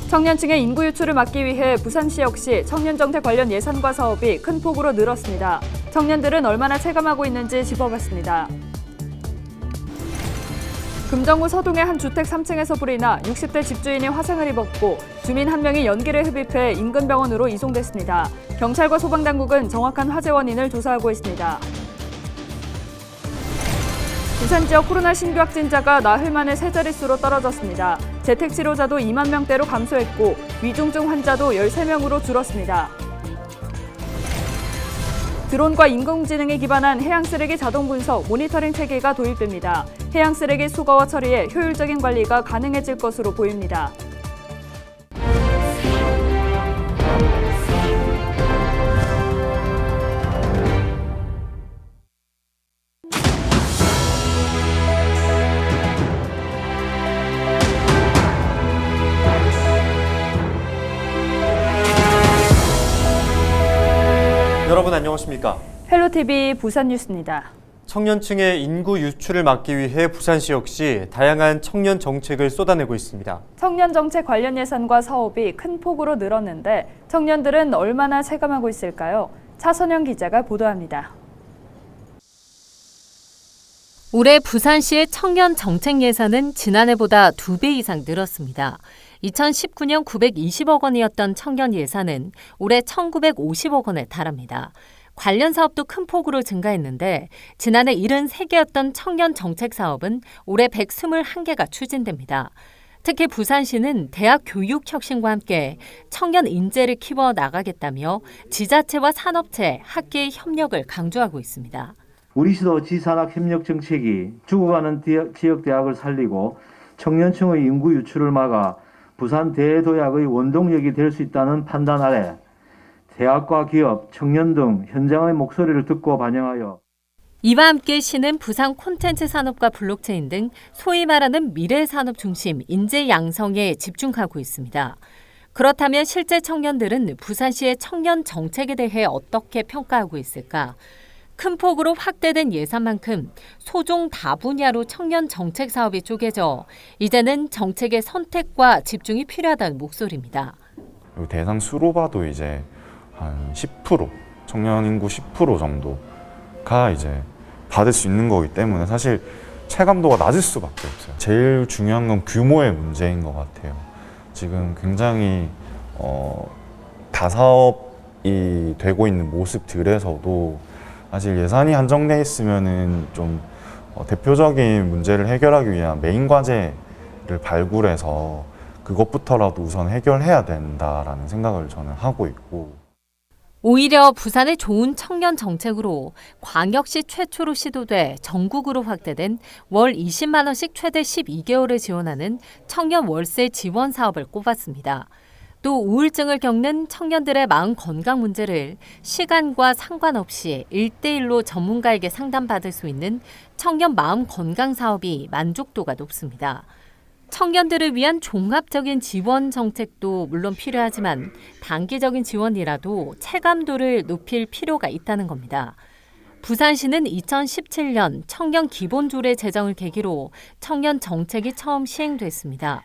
청년층의 인구 유출을 막기 위해 부산시 역시 청년정책 관련 예산과 사업이 큰 폭으로 늘었습니다. 청년들은 얼마나 체감하고 있는지 짚어봤습니다. 금정구 서동의 한 주택 3층에서 불이 나 60대 집주인이 화상을 입었고 주민 한 명이 연기를 흡입해 인근 병원으로 이송됐습니다. 경찰과 소방당국은 정확한 화재 원인을 조사하고 있습니다. 부산 지역 코로나 신규 확진자가 나흘 만에 세 자릿수로 떨어졌습니다. 재택 치료자도 2만 명대로 감소했고 위중증 환자도 13명으로 줄었습니다. 드론과 인공지능에 기반한 해양 쓰레기 자동 분석 모니터링 체계가 도입됩니다. 해양 쓰레기 수거와 처리에 효율적인 관리가 가능해질 것으로 보입니다. 여러분 안녕하십니까? 헬로TV 부산뉴스입니다. 청년층의 인구 유출을 막기 위해 부산시 역시 다양한 청년 정책을 쏟아내고 있습니다. 청년 정책 관련 예산과 사업이 큰 폭으로 늘었는데 청년들은 얼마나 체감하고 있을까요? 차선영 기자가 보도합니다. 올해 부산시의 청년 정책 예산은 지난해보다 2배 이상 늘었습니다. 2019년 920억 원이었던 청년 예산은 올해 1,950억 원에 달합니다. 관련 사업도 큰 폭으로 증가했는데 지난해 73개였던 청년 정책 사업은 올해 121개가 추진됩니다. 특히 부산시는 대학 교육혁신과 함께 청년 인재를 키워 나가겠다며 지자체와 산업체, 학계의 협력을 강조하고 있습니다. 우리 시도 지산학 협력 정책이 죽어가는 지역 대학을 살리고 청년층의 인구 유출을 막아 부산 대도약의 원동력이 될 수 있다는 판단 아래 대학과 기업, 청년 등 현장의 목소리를 듣고 반영하여 이와 함께 시는 부산 콘텐츠 산업과 블록체인 등 소위 말하는 미래 산업 중심 인재 양성에 집중하고 있습니다. 그렇다면 실제 청년들은 부산시의 청년 정책에 대해 어떻게 평가하고 있을까? 큰 폭으로 확대된 예산만큼 소종 다분야로 청년 정책 사업이 쪼개져 이제는 정책의 선택과 집중이 필요하다는 목소리입니다. 대상 수로 봐도 이제 한 10%, 청년 인구 10% 정도가 이제 받을 수 있는 거기 때문에 사실 체감도가 낮을 수밖에 없어요. 제일 중요한 건 규모의 문제인 것 같아요. 지금 굉장히 다사업이 되고 있는 모습들에서도 사실 예산이 한정돼 있으면은 좀 대표적인 문제를 해결하기 위한 메인 과제를 발굴해서 그것부터라도 우선 해결해야 된다라는 생각을 저는 하고 있고. 오히려 부산의 좋은 청년 정책으로 광역시 최초로 시도돼 전국으로 확대된 월 20만 원씩 최대 12개월을 지원하는 청년 월세 지원 사업을 꼽았습니다. 또 우울증을 겪는 청년들의 마음 건강 문제를 시간과 상관없이 1대1로 전문가에게 상담받을 수 있는 청년 마음 건강 사업이 만족도가 높습니다. 청년들을 위한 종합적인 지원 정책도 물론 필요하지만 단기적인 지원이라도 체감도를 높일 필요가 있다는 겁니다. 부산시는 2017년 청년 기본조례 제정을 계기로 청년 정책이 처음 시행됐습니다.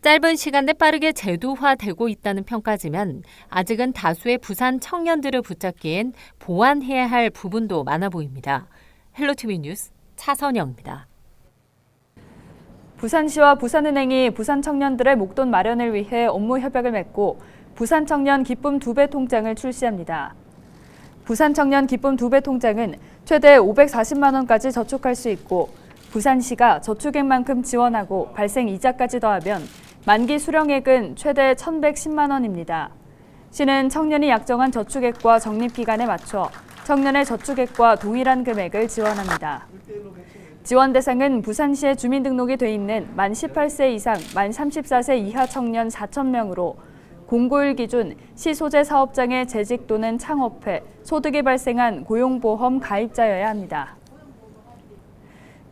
짧은 시간 내 빠르게 제도화되고 있다는 평가지만 아직은 다수의 부산 청년들을 붙잡기엔 보완해야 할 부분도 많아 보입니다. 헬로티비 뉴스 차선영입니다. 부산시와 부산은행이 부산 청년들의 목돈 마련을 위해 업무 협약을 맺고 부산 청년 기쁨 2배 통장을 출시합니다. 부산 청년 기쁨 2배 통장은 최대 540만 원까지 저축할 수 있고 부산시가 저축액만큼 지원하고 발생 이자까지 더하면 만기 수령액은 최대 1,110만 원입니다. 시는 청년이 약정한 저축액과 적립기간에 맞춰 청년의 저축액과 동일한 금액을 지원합니다. 지원 대상은 부산시에 주민등록이 돼 있는 만 18세 이상, 만 34세 이하 청년 4,000명으로 공고일 기준 시 소재 사업장의 재직 또는 창업해 소득이 발생한 고용보험 가입자여야 합니다.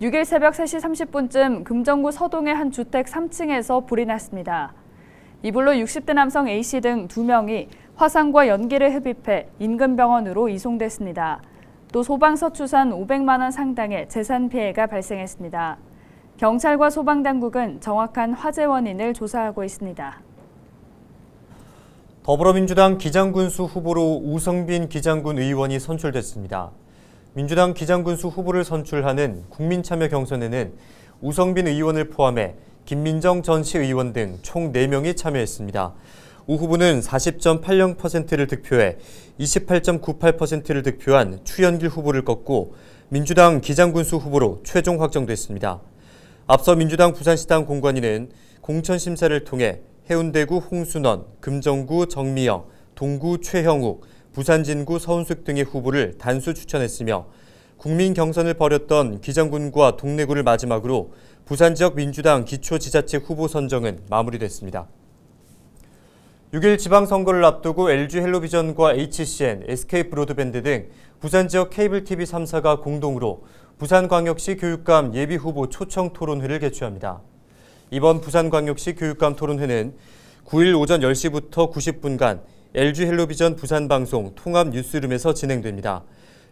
6일 새벽 3시 30분쯤 금정구 서동의 한 주택 3층에서 불이 났습니다. 이불로 60대 남성 A씨 등 2명이 화상과 연기를 흡입해 인근 병원으로 이송됐습니다. 또 소방서 추산 500만 원 상당의 재산 피해가 발생했습니다. 경찰과 소방당국은 정확한 화재 원인을 조사하고 있습니다. 더불어민주당 기장군수 후보로 우성빈 기장군 의원이 선출됐습니다. 민주당 기장군수 후보를 선출하는 국민참여 경선에는 우성빈 의원을 포함해 김민정 전 시의원 등 총 4명이 참여했습니다. 우 후보는 40.80%를 득표해 28.98%를 득표한 추현길 후보를 꺾고 민주당 기장군수 후보로 최종 확정됐습니다. 앞서 민주당 부산시당 공관위는 공천심사를 통해 해운대구 홍순원, 금정구 정미영, 동구 최형욱, 부산진구 서운숙 등의 후보를 단수 추천했으며 국민 경선을 벌였던 기장군과 동래구를 마지막으로 부산 지역 민주당 기초지자체 후보 선정은 마무리됐습니다. 6일 지방선거를 앞두고 LG 헬로비전과 HCN, SK브로드밴드 등 부산 지역 케이블 TV 3사가 공동으로 부산광역시 교육감 예비후보 초청 토론회를 개최합니다. 이번 부산광역시 교육감 토론회는 9일 오전 10시부터 90분간 LG 헬로비전 부산방송 통합뉴스룸에서 진행됩니다.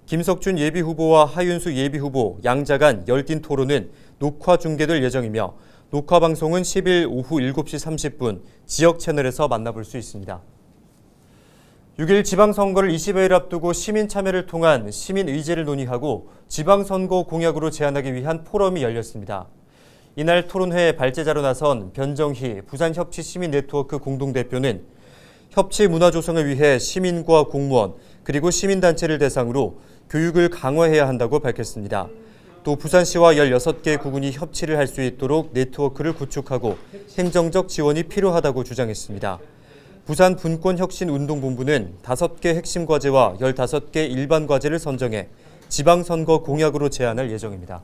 김석준 예비후보와 하윤수 예비후보 양자 간 열띤 토론은 녹화 중계될 예정이며 녹화 방송은 10일 오후 7시 30분 지역 채널에서 만나볼 수 있습니다. 6일 지방선거를 20여일 앞두고 시민 참여를 통한 시민의제를 논의하고 지방선거 공약으로 제안하기 위한 포럼이 열렸습니다. 이날 토론회 발제자로 나선 변정희 부산협치시민네트워크 공동대표는 협치 문화 조성을 위해 시민과 공무원 그리고 시민단체를 대상으로 교육을 강화해야 한다고 밝혔습니다. 또 부산시와 16개 구군이 협치를 할 수 있도록 네트워크를 구축하고 행정적 지원이 필요하다고 주장했습니다. 부산 분권혁신운동본부는 5개 핵심 과제와 15개 일반 과제를 선정해 지방선거 공약으로 제안할 예정입니다.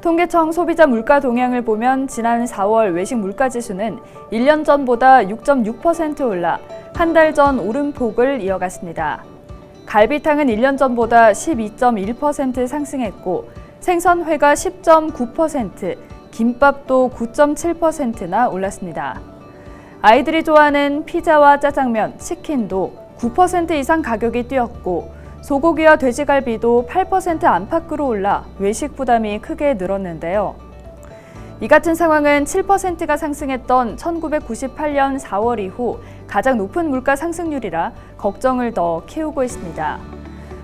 통계청 소비자 물가 동향을 보면 지난 4월 외식 물가 지수는 1년 전보다 6.6% 올라 한 달 전 오름폭을 이어갔습니다. 갈비탕은 1년 전보다 12.1% 상승했고 생선회가 10.9%, 김밥도 9.7%나 올랐습니다. 아이들이 좋아하는 피자와 짜장면, 치킨도 9% 이상 가격이 뛰었고 소고기와 돼지갈비도 8% 안팎으로 올라 외식 부담이 크게 늘었는데요. 이 같은 상황은 7%가 상승했던 1998년 4월 이후 가장 높은 물가 상승률이라 걱정을 더 키우고 있습니다.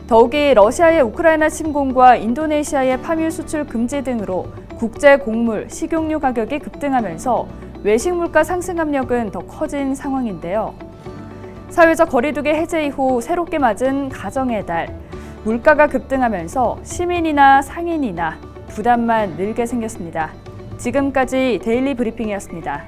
더욱이 러시아의 우크라이나 침공과 인도네시아의 파묘 수출 금지 등으로 국제 곡물, 식용유 가격이 급등하면서 외식 물가 상승 압력은 더 커진 상황인데요. 사회적 거리두기 해제 이후 새롭게 맞은 가정의 달, 물가가 급등하면서 시민이나 상인이나 부담만 늘게 생겼습니다. 지금까지 데일리 브리핑이었습니다.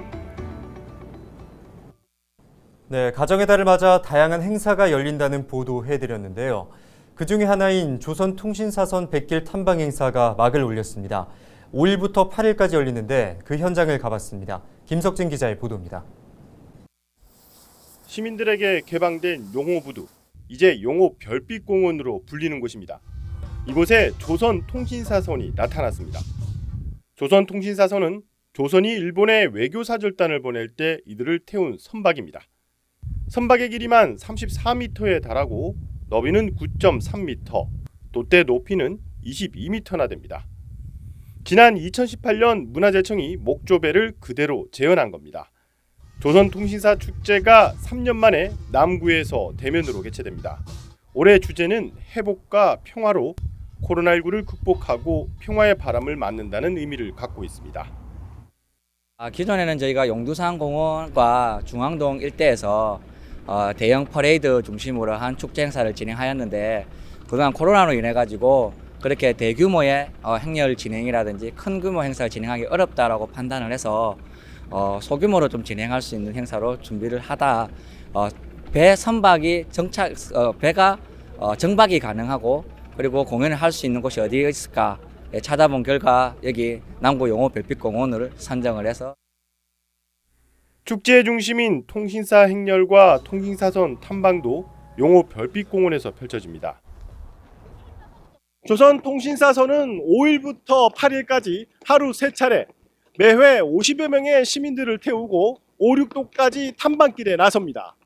네, 가정의 달을 맞아 다양한 행사가 열린다는 보도해드렸는데요. 그중에 하나인 조선통신사선 100길 탐방 행사가 막을 올렸습니다. 5일부터 8일까지 열리는데 그 현장을 가봤습니다. 김석진 기자의 보도입니다. 시민들에게 개방된 용호부두, 이제 용호 별빛공원으로 불리는 곳입니다. 이곳에 조선통신사선이 나타났습니다. 조선통신사선은 조선이 일본에 외교사절단을 보낼 때 이들을 태운 선박입니다. 선박의 길이만 34m에 달하고 너비는 9.3m, 돛대 높이는 22m나 됩니다. 지난 2018년 문화재청이 목조배를 그대로 재현한 겁니다. 조선통신사 축제가 3년 만에 남구에서 대면으로 개최됩니다. 올해 주제는 회복과 평화로 코로나19를 극복하고 평화의 바람을 맞는다는 의미를 갖고 있습니다. 기존에는 저희가 용두산공원과 중앙동 일대에서 대형 퍼레이드 중심으로 한 축제 행사를 진행하였는데 그동안 코로나로 인해 가지고 그렇게 대규모의 행렬 진행이라든지 큰 규모 행사를 진행하기 어렵다라고 판단을 해서 소규모로 좀 진행할 수 있는 행사로 준비를 하다 배 선박이 배가 정박이 가능하고 그리고 공연을 할 수 있는 곳이 어디에 있을까 찾아본 결과 여기 남구 용호 별빛공원을 선정을 해서 축제의 중심인 통신사 행렬과 통신사선 탐방도 용호 별빛공원에서 펼쳐집니다. 조선통신사선은 5일부터 8일까지 하루 3차례 매회 50여 명의 시민들을 태우고 5, 6도까지 탐방길에 나섭니다.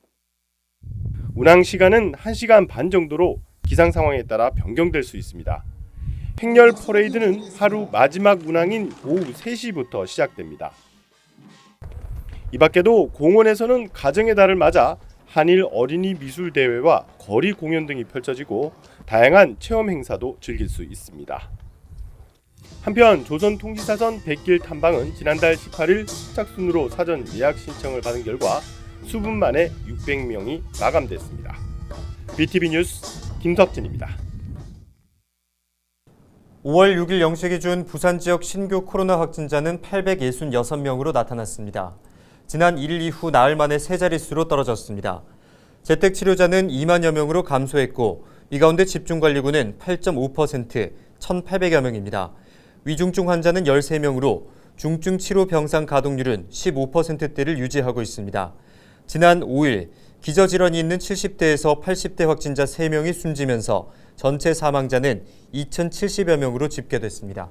운항 시간은 1시간 반 정도로 기상 상황에 따라 변경될 수 있습니다. 행렬 퍼레이드는 하루 마지막 운항인 오후 3시부터 시작됩니다. 이 밖에도 공원에서는 가정의 달을 맞아 한일 어린이 미술 대회와 거리 공연 등이 펼쳐지고 다양한 체험 행사도 즐길 수 있습니다. 한편 조선통지사전 백길 탐방은 지난달 18일 선착순으로 사전 예약 신청을 받은 결과 수분 만에 600명이 마감됐습니다. BTV 뉴스 김석진입니다. 5월 6일 0시 기준 부산 지역 신규 코로나 확진자는 866명으로 나타났습니다. 지난 1일 이후 나흘 만에 세 자릿수로 떨어졌습니다. 재택치료자는 2만여 명으로 감소했고 이 가운데 집중관리군은 8.5%, 1,800여 명입니다. 위중증 환자는 13명으로 중증 치료 병상 가동률은 15%대를 유지하고 있습니다. 지난 5일 기저질환이 있는 70대에서 80대 확진자 3명이 숨지면서 전체 사망자는 2,070여 명으로 집계됐습니다.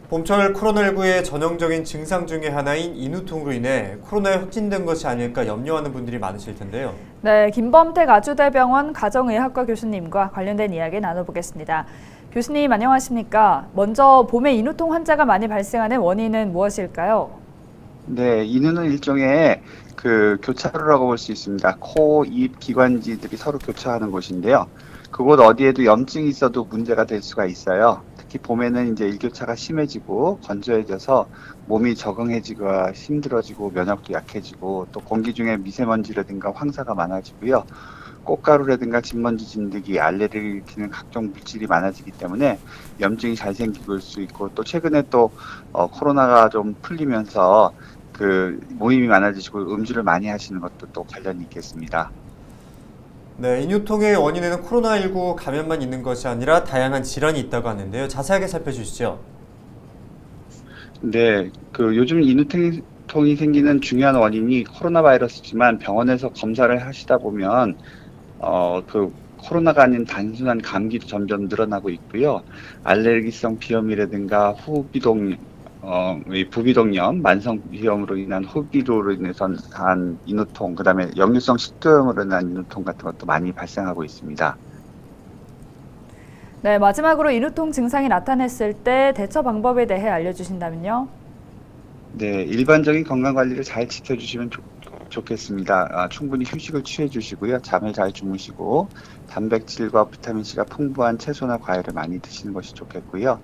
봄철 코로나19의 전형적인 증상 중에 하나인 인후통으로 인해 코로나에 확진된 것이 아닐까 염려하는 분들이 많으실 텐데요. 네, 김범택 아주대병원 가정의학과 교수님과 관련된 이야기 나눠보겠습니다. 교수님 안녕하십니까? 먼저 봄에 인후통 환자가 많이 발생하는 원인은 무엇일까요? 네, 인후는 일종의 교차로라고 볼 수 있습니다. 코, 입, 기관지들이 서로 교차하는 곳인데요. 그곳 어디에도 염증이 있어도 문제가 될 수가 있어요. 특히 봄에는 이제 일교차가 심해지고 건조해져서 몸이 적응해지기가 힘들어지고 면역도 약해지고 또 공기 중에 미세먼지라든가 황사가 많아지고요. 꽃가루라든가 진먼지 진드기, 알레르기를 일으키는 각종 물질이 많아지기 때문에 염증이 잘 생길 수 있고 또 최근에 또 코로나가 좀 풀리면서 모임이 많아지시고 음주를 많이 하시는 것도 또 관련이 있겠습니다. 네, 인후통의 원인에는 코로나19 감염만 있는 것이 아니라 다양한 질환이 있다고 하는데요. 자세하게 살펴주시죠. 네, 요즘 인후통이 생기는 중요한 원인이 코로나 바이러스지만 병원에서 검사를 하시다 보면 코로나가 아닌 단순한 감기도 점점 늘어나고 있고요. 알레르기성 비염이라든가 부비동염, 만성 비염으로 인한 호기로로 인해서 한 인후통, 그다음에 역류성 식도염으로 인한 인후통 같은 것도 많이 발생하고 있습니다. 네, 마지막으로 인후통 증상이 나타났을 때 대처 방법에 대해 알려주신다면요. 네, 일반적인 건강 관리를 잘 지켜주시면 좋겠습니다. 충분히 휴식을 취해 주시고요. 잠을 잘 주무시고 단백질과 비타민C가 풍부한 채소나 과일을 많이 드시는 것이 좋겠고요.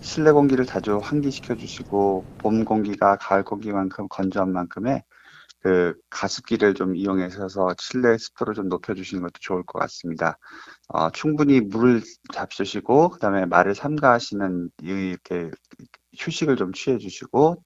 실내 공기를 자주 환기시켜 주시고 봄 공기가 가을 공기만큼 건조한 만큼의 가습기를 좀 이용하셔서 실내 습도를 좀 높여주시는 것도 좋을 것 같습니다. 충분히 물을 잡수시고 그다음에 말을 삼가하시는 이렇게 휴식을 좀 취해 주시고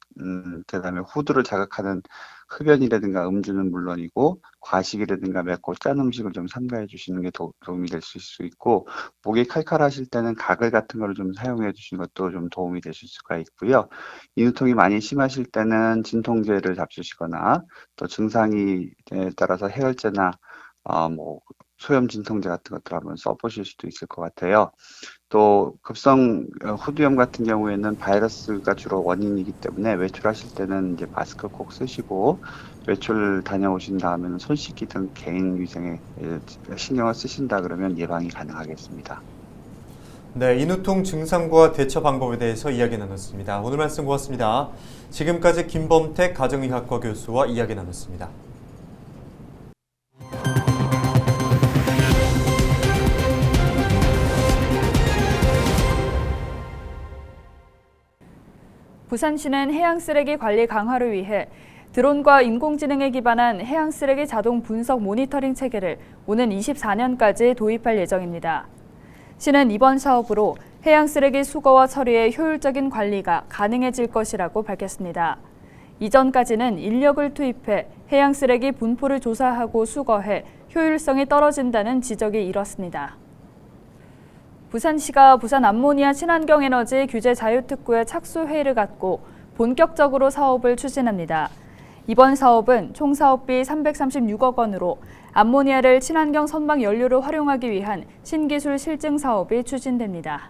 그다음에 호두를 자극하는 흡연이라든가 음주는 물론이고 과식이라든가 맵고 짠 음식을 좀 삼가해 주시는 게 도움이 될 수 있고 목이 칼칼하실 때는 가글 같은 거를 좀 사용해 주시는 것도 좀 도움이 되실 수가 있고요. 인후통이 많이 심하실 때는 진통제를 잡수시거나 또 증상에 따라서 해열제나 소염 진통제 같은 것들 한번 써보실 수도 있을 것 같아요. 또 급성 후두염 같은 경우에는 바이러스가 주로 원인이기 때문에 외출하실 때는 이제 마스크 꼭 쓰시고 외출 다녀오신 다음에는 손 씻기 등 개인 위생에 신경을 쓰신다 그러면 예방이 가능하겠습니다. 네, 인후통 증상과 대처 방법에 대해서 이야기 나눴습니다. 오늘 말씀 고맙습니다. 지금까지 김범택 가정의학과 교수와 이야기 나눴습니다. 부산시는 해양쓰레기 관리 강화를 위해 드론과 인공지능에 기반한 해양쓰레기 자동 분석 모니터링 체계를 오는 24년까지 도입할 예정입니다. 시는 이번 사업으로 해양쓰레기 수거와 처리의 효율적인 관리가 가능해질 것이라고 밝혔습니다. 이전까지는 인력을 투입해 해양쓰레기 분포를 조사하고 수거해 효율성이 떨어진다는 지적이 일었습니다. 부산시가 부산 암모니아 친환경에너지 규제 자유특구에 착수회의를 갖고 본격적으로 사업을 추진합니다. 이번 사업은 총 사업비 336억 원으로 암모니아를 친환경 선박 연료로 활용하기 위한 신기술 실증 사업이 추진됩니다.